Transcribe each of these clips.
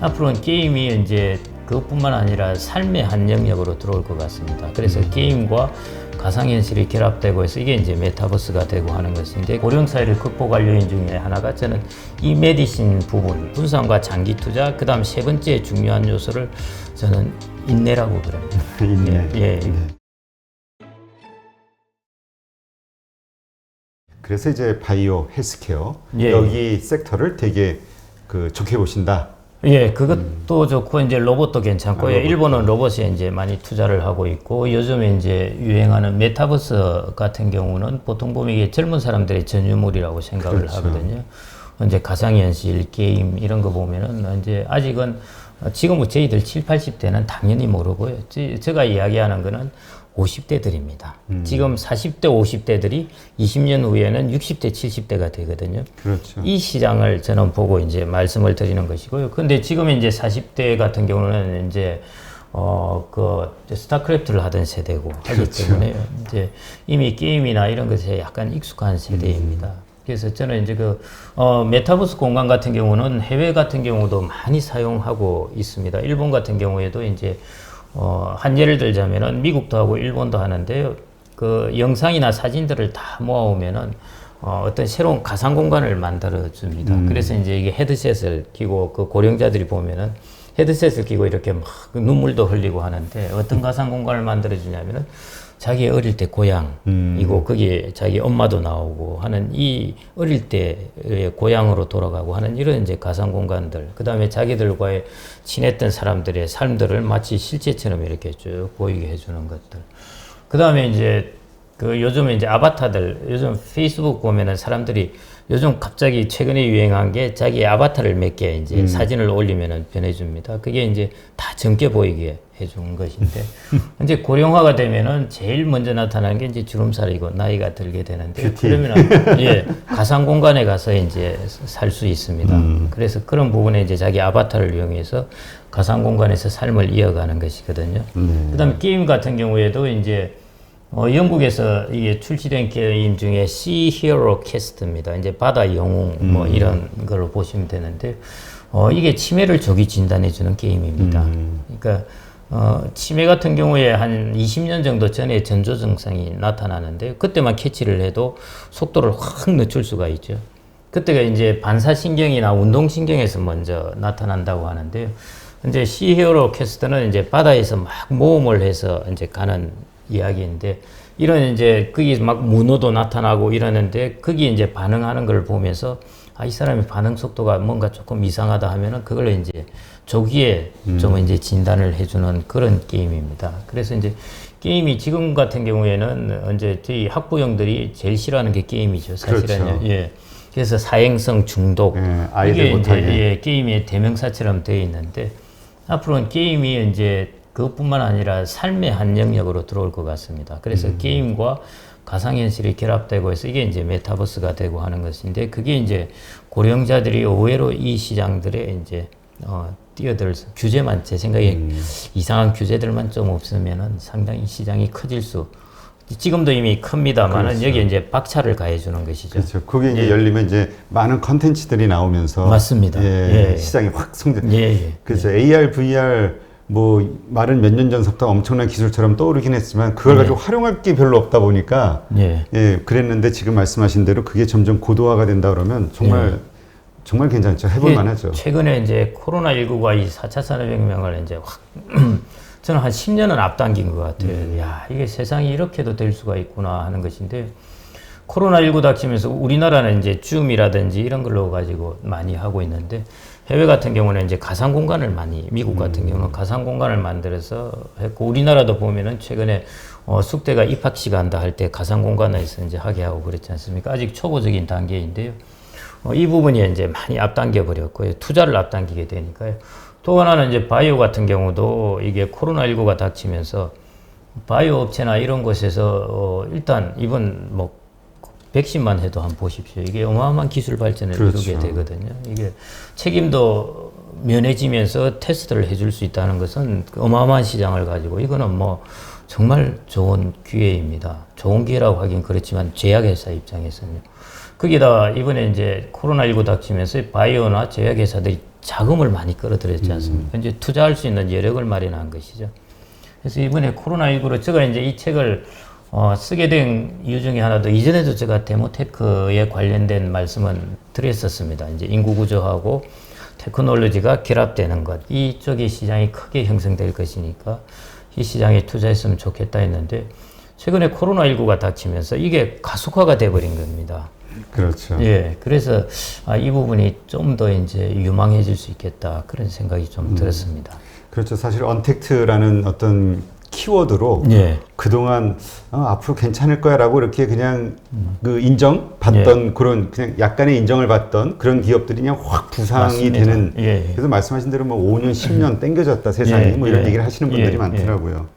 앞으로는 게임이 이제 그것뿐만 아니라 삶의 한 영역으로 들어올 것 같습니다. 그래서 게임과 가상현실이 결합되고 해서 이게 이제 메타버스가 되고 하는 것인데, 고령사회를 극복할 요인 중에 하나가 저는 이 메디신 부분, 분산과 장기 투자, 그 다음 세 번째 중요한 요소를 저는 인내라고 그럽니다. 인내. 예. 네. 그래서 이제 바이오 헬스케어 예. 여기 섹터를 되게 좋게 보신다. 예, 그것도 좋고, 이제 로봇도 괜찮고요. 로봇도. 일본은 로봇에 이제 많이 투자를 하고 있고, 요즘에 이제 유행하는 메타버스 같은 경우는 보통 보면 이게 젊은 사람들의 전유물이라고 생각을 그렇죠. 하거든요. 이제 가상현실, 게임 이런 거 보면은 이제 아직은 지금 저희들 7, 80대는 당연히 모르고요. 제가 이야기하는 거는 50대들입니다. 지금 40대, 50대들이 20년 후에는 60대, 70대가 되거든요. 그렇죠. 이 시장을 저는 보고 이제 말씀을 드리는 것이고요. 근데 지금 이제 40대 같은 경우는 이제 스타크래프트를 하던 세대고 하기 그렇죠. 때문에 이제 이미 게임이나 이런 것에 약간 익숙한 세대입니다. 그래서 저는 이제 메타버스 공간 같은 경우는 해외 같은 경우도 많이 사용하고 있습니다. 일본 같은 경우에도 이제 한 예를 들자면은 미국도 하고 일본도 하는데요. 그 영상이나 사진들을 다 모아오면은 어떤 새로운 가상 공간을 만들어 줍니다. 그래서 이제 이게 헤드셋을 끼고 그 고령자들이 보면은 헤드셋을 끼고 이렇게 막 눈물도 흘리고 하는데, 어떤 가상 공간을 만들어 주냐면은 자기 어릴 때 고향이고 거기에 자기 엄마도 나오고 하는 이 어릴 때의 고향으로 돌아가고 하는 이런 이제 가상 공간들, 그 다음에 자기들과의 친했던 사람들의 삶들을 마치 실제처럼 이렇게 쭉 보이게 해주는 것들. 그 다음에 이제 요즘에 이제 아바타들, 요즘 페이스북 보면은 사람들이 요즘 갑자기 최근에 유행한 게 자기 아바타를 몇 개 이제 사진을 올리면은 변해줍니다. 그게 이제 다 젊게 보이게 해준 것인데, 이제 고령화가 되면은 제일 먼저 나타나는 게 이제 주름살이고 나이가 들게 되는데, 그러면 예, 가상 공간에 가서 이제 살 수 있습니다. 그래서 그런 부분에 이제 자기 아바타를 이용해서 가상 공간에서 삶을 이어가는 것이거든요. 그다음 게임 같은 경우에도 이제 영국에서 이게 출시된 게임 중에 Sea Hero Quest입니다. 이제 바다 영웅 뭐 이런 걸로 보시면 되는데, 이게 치매를 조기 진단해주는 게임입니다. 그러니까 치매 같은 경우에 한 20년 정도 전에 전조 증상이 나타나는데, 그때만 캐치를 해도 속도를 확 늦출 수가 있죠. 그때가 이제 반사신경이나 운동신경에서 먼저 나타난다고 하는데요. 이제 Sea Hero Quest는 이제 바다에서 막 모험을 해서 이제 가는 이야기인데, 이런 이제 거기 막 문어도 나타나고 이러는데, 거기 이제 반응하는 걸 보면서 이 사람의 반응 속도가 뭔가 조금 이상하다 하면은 그걸 이제 조기에 좀 이제 진단을 해주는 그런 게임입니다. 그래서 이제 게임이 지금 같은 경우에는 이제 저희 학부형들이 제일 싫어하는 게 게임이죠, 사실은요. 그렇죠. 예. 그래서 사행성 중독, 아이들 이게 못하게. 이제 예, 게임의 대명사처럼 되어 있는데, 앞으로는 게임이 이제 그것뿐만 아니라 삶의 한 영역으로 들어올 것 같습니다. 그래서 게임과 가상현실이 결합되고 해서 이게 이제 메타버스가 되고 하는 것인데, 그게 이제 고령자들이 의외로 이 시장들에 이제 뛰어들어서, 규제만 제 생각에 이상한 규제들만 좀 없으면은 상당히 시장이 커질 수, 지금도 이미 큽니다만은 그렇죠. 여기 이제 박차를 가해주는 것이죠. 그렇죠. 그게 이제 예. 열리면 이제 많은 컨텐츠들이 나오면서 맞습니다. 예, 예. 시장이 확 성장. 예. 그래서 AR, VR 뭐 말은 몇 년 전부터 엄청난 기술처럼 떠오르긴 했지만 그걸 가지고 활용할 게 별로 없다 보니까 예. 그랬는데, 지금 말씀하신 대로 그게 점점 고도화가 된다 그러면 정말 괜찮죠. 해볼만 하죠. 최근에 이제 코로나19가 이 4차 산업혁명을 이제 확 저는 한 10년은 앞당긴 것 같아요. 야, 이게 세상이 이렇게도 될 수가 있구나 하는 것인데, 코로나19 닥치면서 우리나라는 이제 줌이라든지 이런 걸로 가지고 많이 하고 있는데, 해외 같은 경우는 이제 가상 공간을 많이, 미국 같은 경우는 가상 공간을 만들어서 했고, 우리나라도 보면은 최근에 숙대가 입학식 한다 할 때 가상 공간에서 이제 하게 하고 그렇지 않습니까? 아직 초보적인 단계인데요. 이 부분이 이제 많이 앞당겨 버렸고요. 투자를 앞당기게 되니까요. 또 하나는 이제 바이오 같은 경우도 이게 코로나19가 닥치면서 바이오 업체나 이런 곳에서 일단 이번 뭐 백신만 해도 한번 보십시오. 이게 어마어마한 기술 발전을 그렇죠. 이루게 되거든요. 이게 책임도 면해지면서 테스트를 해줄 수 있다는 것은 어마어마한 시장을 가지고, 이거는 뭐 정말 좋은 기회입니다. 좋은 기회라고 하긴 그렇지만 제약회사 입장에서는요. 거기다 이번에 이제 코로나19 닥치면서 바이오나 제약회사들이 자금을 많이 끌어들였지 않습니까? 이제 투자할 수 있는 여력을 마련한 것이죠. 그래서 이번에 코로나19로 제가 이제 이 책을 쓰게 된 이유 중에 하나도 이전에도 제가 데모테크에 관련된 말씀은 드렸었습니다. 이제 인구 구조하고 테크놀로지가 결합되는 것, 이쪽의 시장이 크게 형성될 것이니까 이 시장에 투자했으면 좋겠다 했는데 최근에 코로나19가 닥치면서 이게 가속화가 돼버린 겁니다. 그렇죠. 예, 그래서 이 부분이 좀 더 이제 유망해질 수 있겠다 그런 생각이 좀 들었습니다. 그렇죠. 사실 언택트라는 어떤 키워드로 예. 그동안 앞으로 괜찮을 거야라고 이렇게 그냥 그 인정받던 그런 그냥 약간의 인정을 받던 그런 기업들이 그냥 확 부상이 맞습니다. 되는. 예. 그래서 말씀하신 대로 뭐 5년, 10년 땡겨졌다 세상이 예. 뭐 이런 예. 얘기를 하시는 분들이 예. 많더라고요.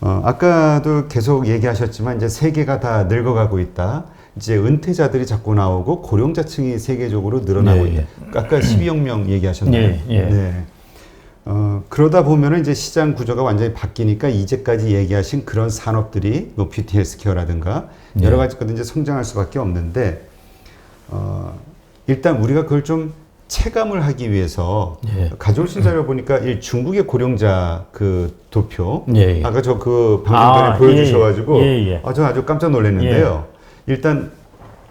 아까도 계속 얘기하셨지만 이제 세계가 다 늙어가고 있다. 이제 은퇴자들이 자꾸 나오고 고령자층이 세계적으로 늘어나고 예. 있다. 아까 12억 명 얘기하셨나요? 예. 예. 네. 그러다 보면은 이제 시장 구조가 완전히 바뀌니까 이제까지 얘기하신 그런 산업들이 뭐 뷰티 헬스케어라든가 여러 가지 것들 이제 성장할 수밖에 없는데 일단 우리가 그걸 좀 체감을 하기 위해서 가져오신 자료 보니까 이 중국의 고령자 그 도표 아까 저 그 방금 전에 보여주셔가지고 저 아주 깜짝 놀랐는데요. 일단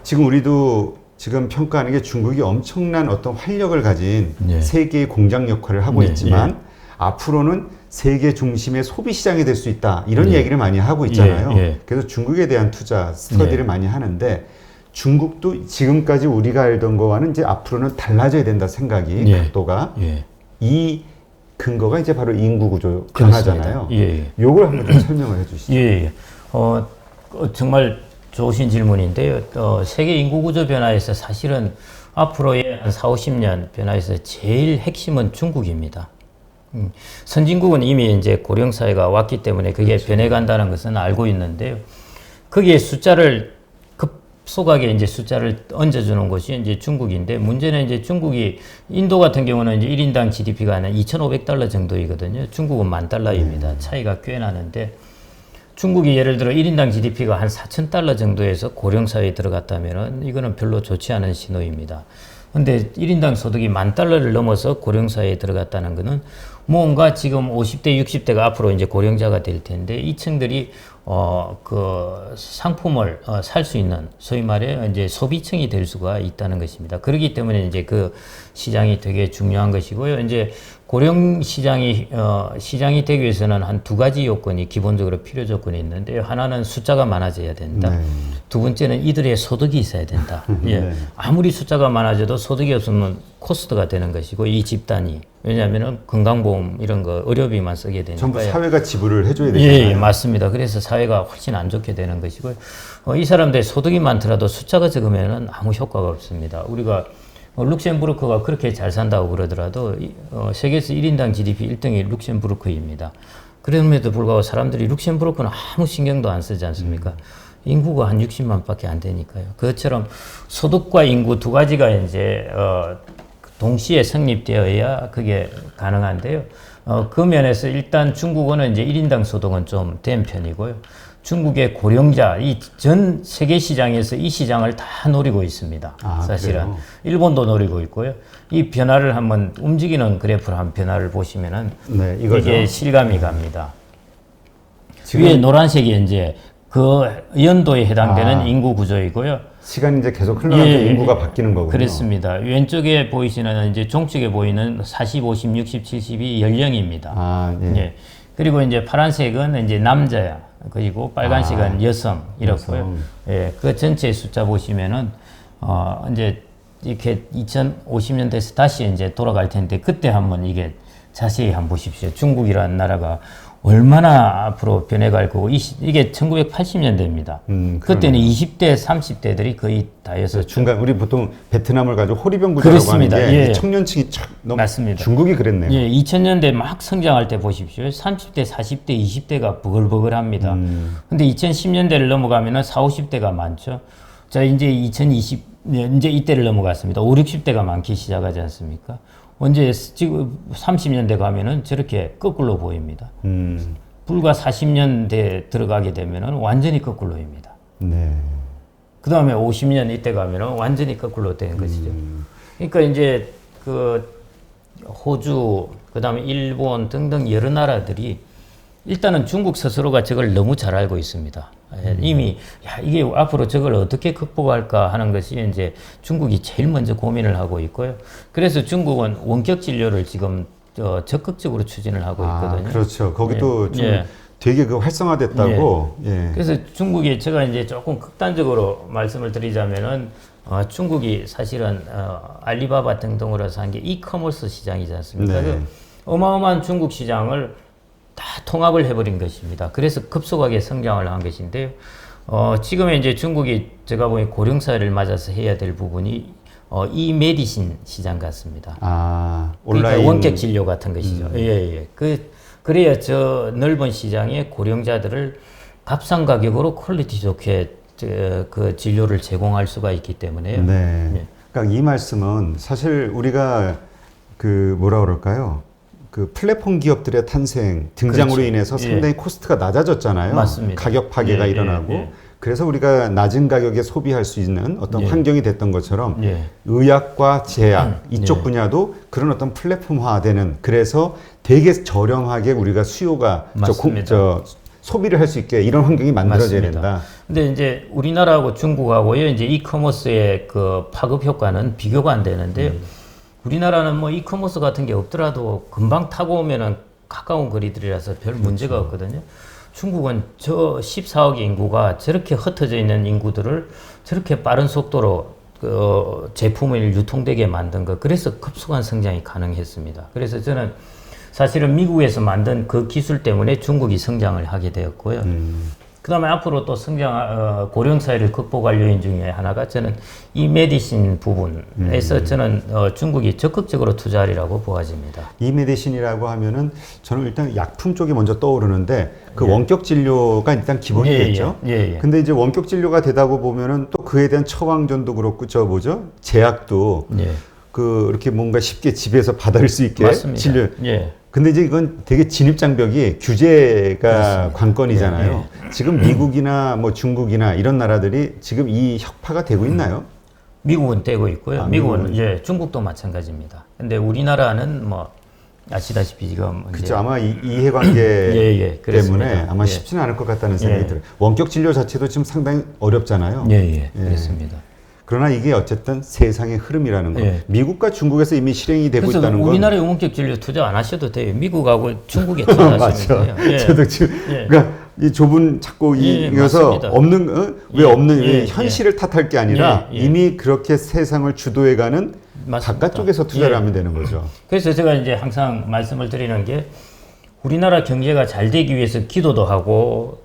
지금 우리도 지금 평가하는 게 중국이 엄청난 어떤 활력을 가진 세계의 공장 역할을 하고 있지만 앞으로는 세계 중심의 소비 시장이 될 수 있다 이런 얘기를 많이 하고 있잖아요. 그래서 중국에 대한 투자 스터디를 많이 하는데 중국도 지금까지 우리가 알던 거와는 이제 앞으로는 달라져야 된다 생각이 각도가 이 근거가 이제 바로 인구 구조 변화잖아요. 요걸 한번 좀 설명을 해주시죠. 정말 좋으신 질문인데요. 세계 인구 구조 변화에서 사실은 앞으로의 한 4, 50년 변화에서 제일 핵심은 중국입니다. 선진국은 이미 이제 고령 사회가 왔기 때문에 그게 변해간다는 것은 알고 있는데요. 거기에 급속하게 이제 숫자를 얹어주는 것이 이제 중국인데 문제는 이제 중국이 인도 같은 경우는 이제 1인당 GDP가 한 2,500달러 정도이거든요. 중국은 10,000달러입니다. 차이가 꽤 나는데 중국이 예를 들어 1인당 GDP가 한 4,000달러 정도에서 고령사회에 들어갔다면은 이거는 별로 좋지 않은 신호입니다. 근데 1인당 소득이 10,000달러를 넘어서 고령사회에 들어갔다는 거는 뭔가 지금 50대, 60대가 앞으로 이제 고령자가 될 텐데 이 층들이 그 상품을 살 수 있는 소위 말해 이제 소비층이 될 수가 있다는 것입니다. 그렇기 때문에 이제 그 시장이 되게 중요한 것이고요. 이제 고령 시장이 되기 위해서는 한 두 가지 요건이 기본적으로 필요 조건이 있는데 하나는 숫자가 많아져야 된다. 두 번째는 이들의 소득이 있어야 된다. 아무리 숫자가 많아져도 소득이 없으면 코스트가 되는 것이고 이 집단이 왜냐하면은 건강보험 이런 거 의료비만 쓰게 되니까 전부 사회가 지불을 해줘야 되잖아요. 맞습니다. 그래서 사회가 훨씬 안 좋게 되는 것이고요. 이 사람들의 소득이 많더라도 숫자가 적으면은 아무 효과가 없습니다. 우리가 룩셈부르크가 그렇게 잘 산다고 그러더라도 세계에서 1인당 GDP 1등이 룩셈부르크입니다. 그럼에도 불구하고 사람들이 룩셈부르크는 아무 신경도 안 쓰지 않습니까? 인구가 한 60만 밖에 안 되니까요. 그것처럼 소득과 인구 두 가지가 이제 동시에 성립되어야 그게 가능한데요. 그 면에서 일단 중국어는 이제 1인당 소득은 좀 된 편이고요. 중국의 고령자, 이 전 세계 시장에서 이 시장을 다 노리고 있습니다. 사실은. 그래요? 일본도 노리고 있고요. 이 변화를 한번 움직이는 그래프를 한 변화를 보시면은 이게 실감이 갑니다. 위에 노란색이 이제 그 연도에 해당되는 인구 구조이고요. 시간이 이제 계속 흘러가면서 인구가 바뀌는 거군요. 그렇습니다. 왼쪽에 보이시는 이제 종쪽에 보이는 40, 50, 60, 70이 연령입니다. 그리고 이제 파란색은 이제 남자야. 그리고 빨간색은 여성 이렇고요. 그 전체 숫자 보시면은 이제 이렇게 2050년 돼서 다시 이제 돌아갈 텐데 그때 한번 이게 자세히 한번 보십시오. 중국이라는 나라가 얼마나 앞으로 변해갈 거고 이게 1980년대입니다. 그때는 20대, 30대들이 거의 다였었죠. 중간 우리 보통 베트남을 가지고 호리병 구조라고 하는데 청년층이 너무 맞습니다. 중국이 그랬네요. 2000년대 막 성장할 때 보십시오. 30대, 40대, 20대가 버글버글합니다. 근데 2010년대를 넘어가면은 40, 50대가 많죠. 자, 이제 2020년 이제 이때를 넘어갔습니다. 5, 60대가 많기 시작하지 않습니까? 언제 지금 30년대 가면은 저렇게 거꾸로 보입니다. 불과 40년대 들어가게 되면은 완전히 거꾸로입니다. 그 다음에 50년 이때 가면은 완전히 거꾸로 되는 것이죠. 그러니까 이제 그 호주, 그다음에 일본 등등 여러 나라들이 일단은 중국 스스로가 저걸 너무 잘 알고 있습니다. 이미 이게 앞으로 저걸 어떻게 극복할까 하는 것이 이제 중국이 제일 먼저 고민을 하고 있고요. 그래서 중국은 원격 진료를 지금 적극적으로 추진을 하고 있거든요. 그렇죠. 거기도 좀 되게 그 활성화됐다고. 그래서 중국이 제가 이제 조금 극단적으로 말씀을 드리자면은 중국이 사실은 알리바바 등등으로 해서 한 게 이커머스 시장이지 않습니까? 그 어마어마한 중국 시장을 다 통합을 해버린 것입니다. 그래서 급속하게 성장을 한 것인데요. 지금의 이제 중국이 제가 보니 고령사회를 맞아서 해야 될 부분이 이 메디신 시장 같습니다. 온라인 그러니까 원격 진료 같은 것이죠. 그래야 저 넓은 시장에 고령자들을 값싼 가격으로 퀄리티 좋게 그 진료를 제공할 수가 있기 때문에요. 그러니까 이 말씀은 사실 우리가 그 뭐라 그럴까요? 그 플랫폼 기업들의 탄생, 등장으로 인해서 상당히 코스트가 낮아졌잖아요. 맞습니다. 가격 파괴가 일어나고. 그래서 우리가 낮은 가격에 소비할 수 있는 어떤 환경이 됐던 것처럼 의학과 제약 이쪽 분야도 그런 어떤 플랫폼화되는, 그래서 되게 저렴하게 우리가 수요가 소비를 할 수 있게 이런 환경이 만들어져야 된다. 근데 이제 우리나라하고 중국하고요, 이제 이커머스의 그 파급 효과는 비교가 안 되는데요. 우리나라는 뭐 이커머스 같은 게 없더라도 금방 타고 오면은 가까운 거리들이라서 별 문제가 없거든요. 중국은 저 14억 인구가 저렇게 흩어져 있는 인구들을 저렇게 빠른 속도로 제품을 유통되게 만든 것, 그래서 급속한 성장이 가능했습니다. 그래서 저는 사실은 미국에서 만든 그 기술 때문에 중국이 성장을 하게 되었고요. 그 다음에 앞으로 또 고령사회를 극복할 요인 중에 하나가 저는 이 메디신 부분에서 저는 중국이 적극적으로 투자하리라고 보아집니다. 이 메디신이라고 하면은 저는 일단 약품 쪽이 먼저 떠오르는데 그 원격 진료가 일단 기본이겠죠. 근데 이제 원격 진료가 되다고 보면은 또 그에 대한 처방전도 그렇고 제약도 그 이렇게 뭔가 쉽게 집에서 받을 수 있게 진료. 근데 이제 이건 되게 진입장벽이 규제가 관건이잖아요. 지금 미국이나 뭐 중국이나 이런 나라들이 지금 이 혁파가 되고 있나요? 미국은 되고 있고요. 미국은 중국도 마찬가지입니다. 근데 우리나라는 뭐 아시다시피 지금 그렇죠. 아마 이해관계 때문에 아마 쉽지는 않을 것 같다는 생각이 들어요. 원격 진료 자체도 지금 상당히 어렵잖아요. 그렇습니다. 그러나 이게 어쨌든 세상의 흐름이라는 거. 미국과 중국에서 이미 실행이 되고 있다는 건. 우리나라에 원격 진료 투자 안 하셔도 돼요. 미국하고 중국에 투자하시면 돼요. 저도 지금 그러니까 이 좁은 착고이어서 없는 왜 없는 현실을 탓할 게 아니라 이미 그렇게 세상을 주도해가는 바깥쪽에서 투자를 하면 되는 거죠. 그래서 제가 이제 항상 말씀을 드리는 게 우리나라 경제가 잘 되기 위해서 기도도 하고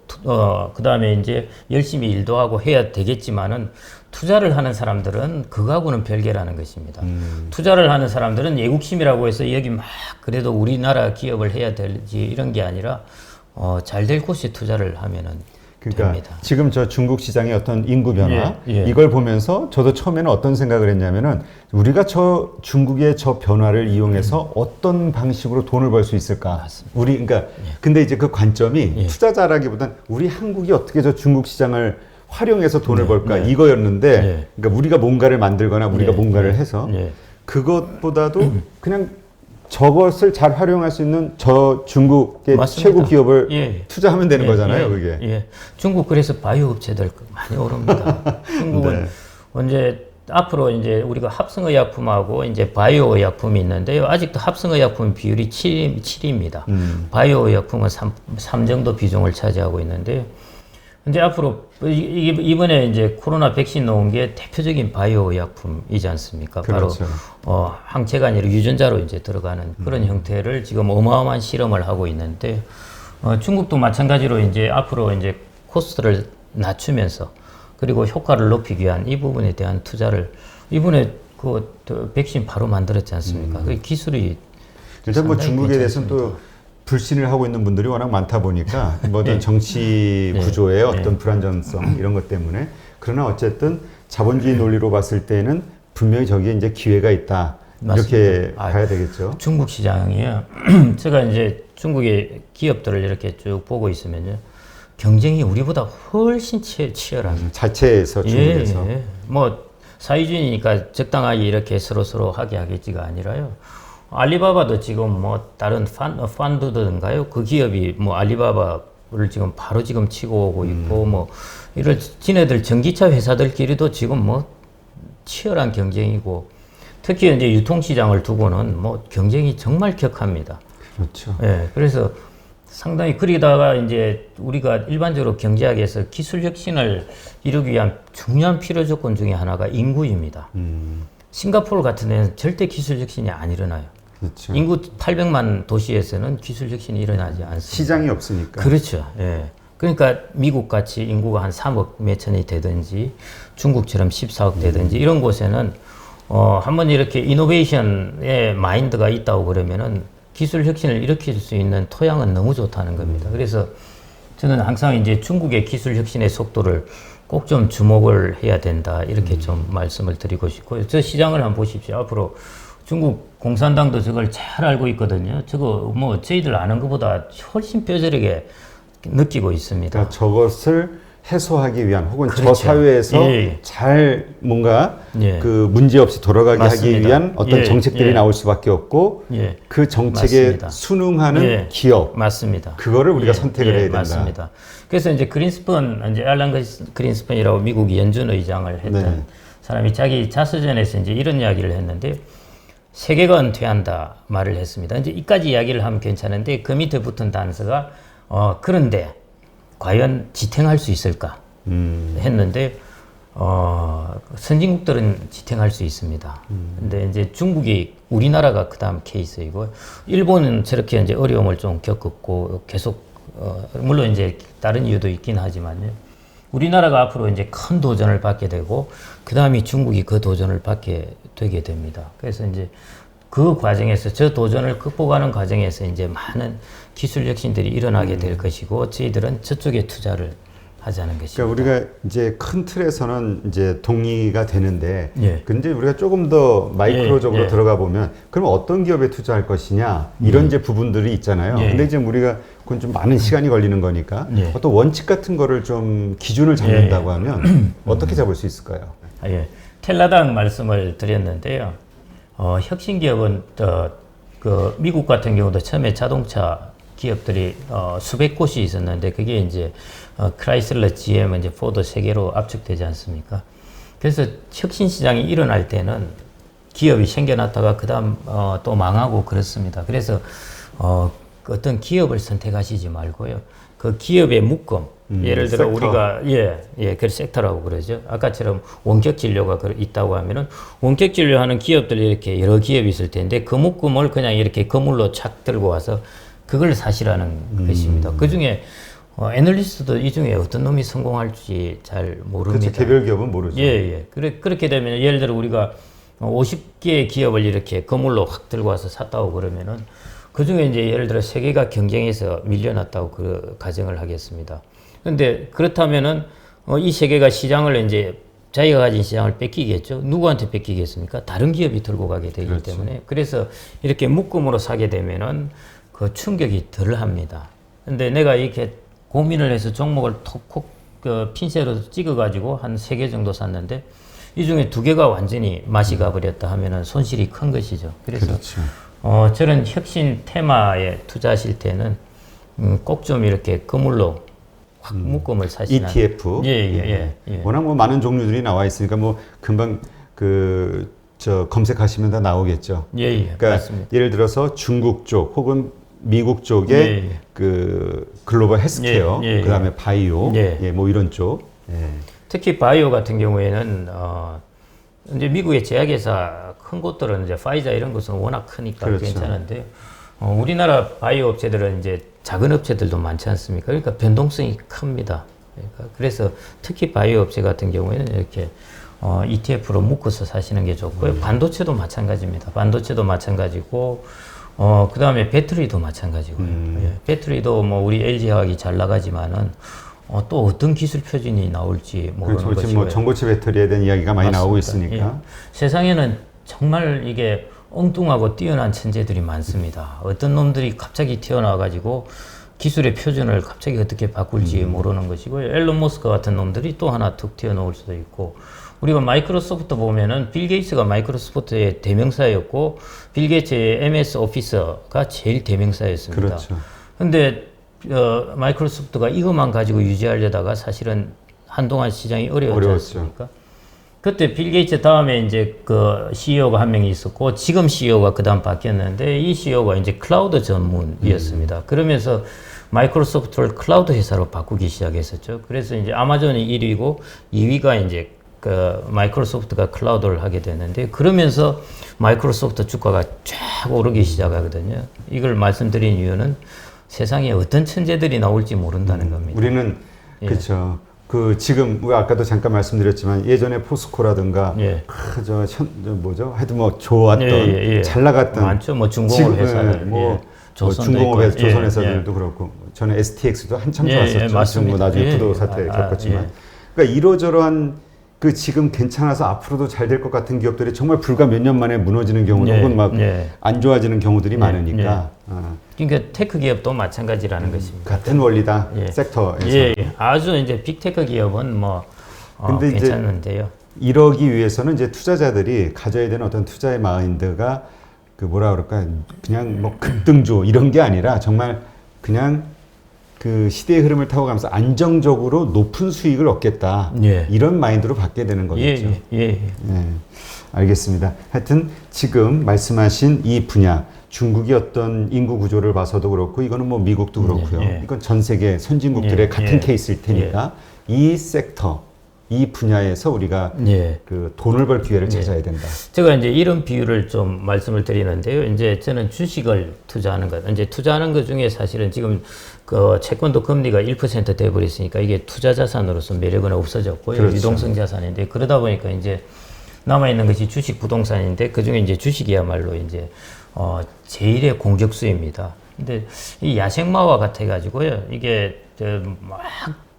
그 다음에 이제 열심히 일도 하고 해야 되겠지만은 투자를 하는 사람들은 그거하고는 별개라는 것입니다. 투자를 하는 사람들은 애국심이라고 해서 여기 막 그래도 우리나라 기업을 해야 될지 이런 게 아니라 잘 될 곳에 투자를 하면은 됩니다. 지금 저 중국 시장의 어떤 인구 변화 이걸 보면서 저도 처음에는 어떤 생각을 했냐면은 우리가 저 중국의 저 변화를 이용해서 어떤 방식으로 돈을 벌 수 있을까? 맞습니다. 그러니까 근데 이제 그 관점이 투자자라기보단 우리 한국이 어떻게 저 중국 시장을 활용해서 돈을 벌까 이거였는데 그러니까 우리가 뭔가를 만들거나 우리가 뭔가를 해서 그것보다도 그냥 저것을 잘 활용할 수 있는 저 중국의 최고 기업을 투자하면 되는 거잖아요, 그게. 중국 그래서 바이오 업체들 많이 오릅니다. 중국은 언제 앞으로 이제 우리가 합성의약품하고 이제 바이오 의약품이 있는데요. 아직도 합성의약품 비율이 7입니다. 바이오 의약품은 3 정도 비중을 차지하고 있는데요. 이제 앞으로 이번에 이제 코로나 백신 놓은 게 대표적인 바이오 의약품이지 않습니까? 그렇죠. 바로 항체가 아니라 유전자로 이제 들어가는 그런 형태를 지금 어마어마한 실험을 하고 있는데 중국도 마찬가지로 이제 앞으로 이제 코스트를 낮추면서 그리고 효과를 높이기 위한 이 부분에 대한 투자를 이번에 그 백신 바로 만들었지 않습니까? 그 기술이 일단 뭐 중국에 대해서는 또 불신을 하고 있는 분들이 워낙 많다 보니까 뭐 어떤 정치 구조의 어떤 불안정성 이런 것 때문에 그러나 어쨌든 자본주의 논리로 봤을 때는 분명히 저기에 이제 기회가 있다. 맞습니다. 이렇게 봐야 되겠죠. 중국 시장이요. 제가 이제 중국의 기업들을 이렇게 쭉 보고 있으면요. 경쟁이 우리보다 훨씬 치열합니다. 자체에서 중국에서. 뭐 사회주의니까 적당하게 이렇게 서로 하게 하겠지가 아니라요. 알리바바도 지금 뭐 다른 펀드든가요? 그 기업이 뭐 알리바바를 지금 바로 지금 치고 오고 있고 뭐 이런 지네들 전기차 회사들끼리도 지금 뭐 치열한 경쟁이고 특히 이제 유통시장을 두고는 뭐 경쟁이 정말 격합니다. 그렇죠. 예, 그래서 상당히 그러다가 이제 우리가 일반적으로 경제학에서 기술 혁신을 이루기 위한 중요한 필요 조건 중에 하나가 인구입니다. 싱가포르 같은 데는 절대 기술 혁신이 안 일어나요. 그렇죠. 인구 800만 도시에서는 기술 혁신이 일어나지 않습니다. 시장이 없으니까. 그렇죠. 예. 그러니까 미국 같이 인구가 한 3억 몇천이 되든지 중국처럼 14억 되든지 이런 곳에는 한번 이렇게 이노베이션의 마인드가 있다고 그러면은 기술 혁신을 일으킬 수 있는 토양은 너무 좋다는 겁니다. 그래서 저는 항상 이제 중국의 기술 혁신의 속도를 꼭 좀 주목을 해야 된다 이렇게 좀 말씀을 드리고 싶고요. 저 시장을 한번 보십시오. 앞으로 중국 공산당도 저걸 잘 알고 있거든요. 저거 뭐 저희들 아는 것보다 훨씬 뼈저리게 느끼고 있습니다. 그러니까 저것을 해소하기 위한 혹은 그렇죠. 저 사회에서 예. 잘 뭔가 예. 그 문제 없이 돌아가게 맞습니다. 하기 위한 어떤 예. 정책들이 예. 나올 수밖에 없고 예. 그 정책에 맞습니다. 순응하는 예. 기업 맞습니다. 그거를 우리가 예. 선택을 예. 해야 된다. 맞습니다. 그래서 이제 이제 앨런 그린스펀이라고 미국 연준 의장을 했던 네. 사람이 자기 자서전에서 이제 이런 이야기를 했는데 세계가 은퇴한다 말을 했습니다. 이제 이까지 이야기를 하면 괜찮은데 그 밑에 붙은 단서가 그런데 과연 지탱할 수 있을까 했는데 선진국들은 지탱할 수 있습니다. 근데 이제 중국이 우리나라가 그다음 케이스이고 일본은 저렇게 이제 어려움을 좀 겪었고 계속 물론 이제 다른 이유도 있긴 하지만요. 우리나라가 앞으로 이제 큰 도전을 받게 되고 그다음이 중국이 그 도전을 받게 되게 됩니다. 그래서 이제 그 과정에서 저 도전을 극복하는 과정에서 이제 많은 기술 혁신들이 일어나게 될 것이고 저희들은 저쪽에 투자를 하자는 것입니다. 그러니까 우리가 이제 큰 틀에서는 이제 동의가 되는데, 예. 근데 우리가 조금 더 마이크로적으로 예. 들어가 보면, 그럼 어떤 기업에 투자할 것이냐 이런 이제 부분들이 있잖아요. 예. 근데 이제 우리가 그건 좀 많은 시간이 걸리는 거니까 예. 어떤 원칙 같은 거를 좀 기준을 잡는다고 하면 어떻게 잡을 수 있을까요? 예. 텔라당 말씀을 드렸는데요. 혁신 기업은 그 미국 같은 경우도 처음에 자동차 기업들이 수백 곳이 있었는데 그게 이제 크라이슬러, GM, 이제 포드 세 개로 압축되지 않습니까? 그래서 혁신 시장이 일어날 때는 기업이 생겨났다가 그다음 또 망하고 그렇습니다. 그래서 어떤 기업을 선택하시지 말고요. 그 기업의 묶음, 예를 들어 섹터. 우리가 그 섹터라고 그러죠. 아까처럼 원격 진료가 있다고 하면은 원격 진료하는 기업들이 이렇게 여러 기업이 있을 텐데 그 묶음을 그냥 이렇게 거물로 착 들고 와서 그걸 사시라는 것입니다. 그 중에 애널리스트도 이 중에 어떤 놈이 성공할지 잘 모릅니다. 그렇죠. 개별 기업은 모르죠. 예. 그렇게 되면 예를 들어 우리가 50개의 기업을 이렇게 거물로 확 들고 와서 샀다고 그러면은 그 중에 이제 예를 들어 3개가 경쟁에서 밀려났다고 그 가정을 하겠습니다. 근데 그렇다면은 이 3개가 시장을 이제 자기가 가진 시장을 뺏기겠죠. 누구한테 뺏기겠습니까? 다른 기업이 들고 가게 되기 그렇죠. 때문에. 그래서 이렇게 묶음으로 사게 되면은 그 충격이 덜 합니다. 근데 내가 이렇게 고민을 해서 종목을 톡콕 그 핀셋으로 찍어가지고 한 3개 정도 샀는데 이 중에 2개가 완전히 맛이 가버렸다 하면은 손실이 큰 것이죠. 그래서 그렇죠. 저런 혁신 테마에 투자하실 때는 꼭 좀 이렇게 거물로 확 묶음을 사시는 ETF. 예. 워낙 뭐 많은 종류들이 나와 있으니까 뭐 금방 검색하시면 다 나오겠죠. 그러니까 맞습니다. 예를 들어서 중국 쪽 혹은 미국 쪽의 그 글로벌 헬스케어, 그다음에 바이오, 뭐 이런 쪽. 특히 바이오 같은 경우에는 이제 미국의 제약회사 큰 곳들은 이제 파이자 이런 것은 워낙 크니까 그렇죠. 괜찮은데 우리나라 바이오 업체들은 이제 작은 업체들도 많지 않습니까? 그러니까 변동성이 큽니다. 그래서 특히 바이오 업체 같은 경우에는 이렇게 ETF로 묶어서 사시는 게 좋고요. 반도체도 마찬가지입니다. 반도체도 마찬가지고 그 다음에 배터리도 마찬가지고요. 배터리도 뭐 우리 LG화학이 잘 나가지만은 또 어떤 기술 표준이 나올지 모르는 그렇죠. 것이고요. 지금 뭐 전고체 배터리에 대한 이야기가 많이 나오고 있으니까. 예. 세상에는 정말 이게 엉뚱하고 뛰어난 천재들이 많습니다. 어떤 놈들이 갑자기 튀어나와가지고 기술의 표준을 갑자기 어떻게 바꿀지 모르는 것이고요. 앨런 머스크 같은 놈들이 또 하나 툭 튀어나올 수도 있고 우리가 마이크로소프트 보면은 빌 게이츠가 마이크로소프트의 대명사였고 빌 게이츠의 MS 오피스가 제일 대명사였습니다. 그렇죠. 근데 마이크로소프트가 이것만 가지고 유지하려다가 사실은 한동안 시장이 어려웠지 않습니까? 그때 빌 게이츠 다음에 이제 그 CEO가 한 명이 있었고 지금 CEO가 그 다음 바뀌었는데 이 CEO가 이제 클라우드 전문이었습니다. 그러면서 마이크로소프트를 클라우드 회사로 바꾸기 시작했었죠. 그래서 이제 아마존이 1위고 2위가 이제 그 마이크로소프트가 클라우드를 하게 됐는데 그러면서 마이크로소프트 주가가 쫙 오르기 시작하거든요. 이걸 말씀드린 이유는 세상에 어떤 천재들이 나올지 모른다는 겁니다. 우리는 그렇죠. 그 지금 우리가 아까도 잠깐 말씀드렸지만 예전에 포스코라든가 저 뭐죠? 하여튼 뭐 좋았던 잘 나갔던 많죠. 뭐 중공업 회사들 중공업 회사, 조선 회사들도 그렇고 저는 STX도 한참 좋았었죠. 맞습니다. 뭐 나중에 부도 사태 겪었지만 그러니까 이러저러한 그 지금 괜찮아서 앞으로도 잘 될 것 같은 기업들이 정말 불과 몇 년 만에 무너지는 경우 혹은 막 안 좋아지는 경우들이 많으니까. 그러니까 테크 기업도 마찬가지라는 것입니다. 같은 원리다. 섹터에서. 아주 이제 빅테크 기업은 뭐 근데 괜찮은데요. 이러기 위해서는 이제 투자자들이 가져야 되는 어떤 투자의 마인드가 그 뭐라 그럴까 그냥 뭐 급등주 이런 게 아니라 정말 그냥 그 시대의 흐름을 타고 가면서 안정적으로 높은 수익을 얻겠다. 이런 마인드로 바뀌게 되는 거겠죠. 알겠습니다. 하여튼 지금 말씀하신 이 분야, 중국이 어떤 인구 구조를 봐서도 그렇고 이거는 뭐 미국도 그렇고요. 이건 전 세계 선진국들의 같은 케이스일 테니까 이 섹터, 이 분야에서 우리가 그 돈을 벌 기회를 찾아야 된다. 제가 이제 이런 비유를 좀 말씀을 드리는데요. 이제 저는 주식을 투자하는 것, 이제 투자하는 것 중에 사실은 지금 그 채권도 금리가 1% 돼버렸으니까 이게 투자 자산으로서 매력은 없어졌고요. 그렇죠. 유동성 자산인데 그러다 보니까 이제 남아있는 것이 주식 부동산인데 그 중에 이제 주식이야말로 이제 제일의 공격수입니다. 근데 이 야생마와 같아가지고요. 이게 막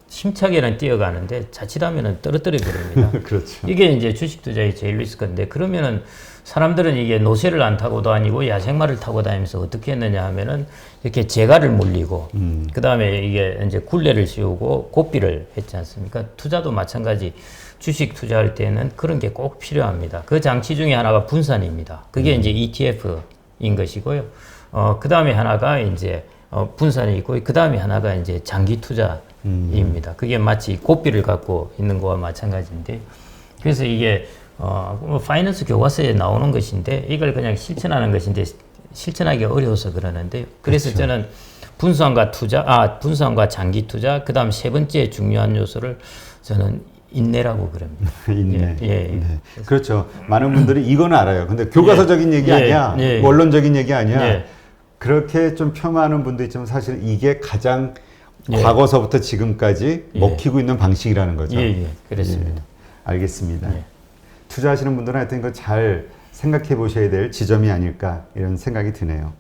힘차게는 뛰어가는데 자칫하면은 떨어뜨려 버립니다. 그렇죠. 이게 이제 주식 투자의 제일 리스크인데 그러면은 사람들은 이게 노새를 안 타고 다니고 야생마를 타고 다니면서 어떻게 했느냐 하면은 이렇게 재갈을 물리고 그 다음에 이게 이제 굴레를 씌우고 고삐를 했지 않습니까? 투자도 마찬가지. 주식 투자할 때는 그런 게 꼭 필요합니다. 그 장치 중에 하나가 분산입니다. 그게 이제 ETF인 것이고요. 그 다음에 하나가 이제 분산이 있고 그 다음에 하나가 이제 장기 투자입니다. 그게 마치 고삐를 갖고 있는 거와 마찬가지인데 그래서 이게 파이낸스 교과서에 나오는 것인데 이걸 그냥 실천하는 것인데 실천하기 어려워서 그러는데요. 그래서 그렇죠. 저는 분산과 장기 투자, 그 다음 세 번째 중요한 요소를 저는 인내라고 그럽니다. 인내. 그렇죠. 많은 분들이 이건 알아요. 근데 교과서적인 얘기 아니야. 원론적인 얘기 아니야. 그렇게 좀 폄하하는 분도 있지만 사실 이게 가장 과거서부터 지금까지 먹히고 있는 방식이라는 거죠. 그렇습니다. 알겠습니다. 투자하시는 분들은 하여튼 이거 잘 생각해 보셔야 될 지점이 아닐까 이런 생각이 드네요.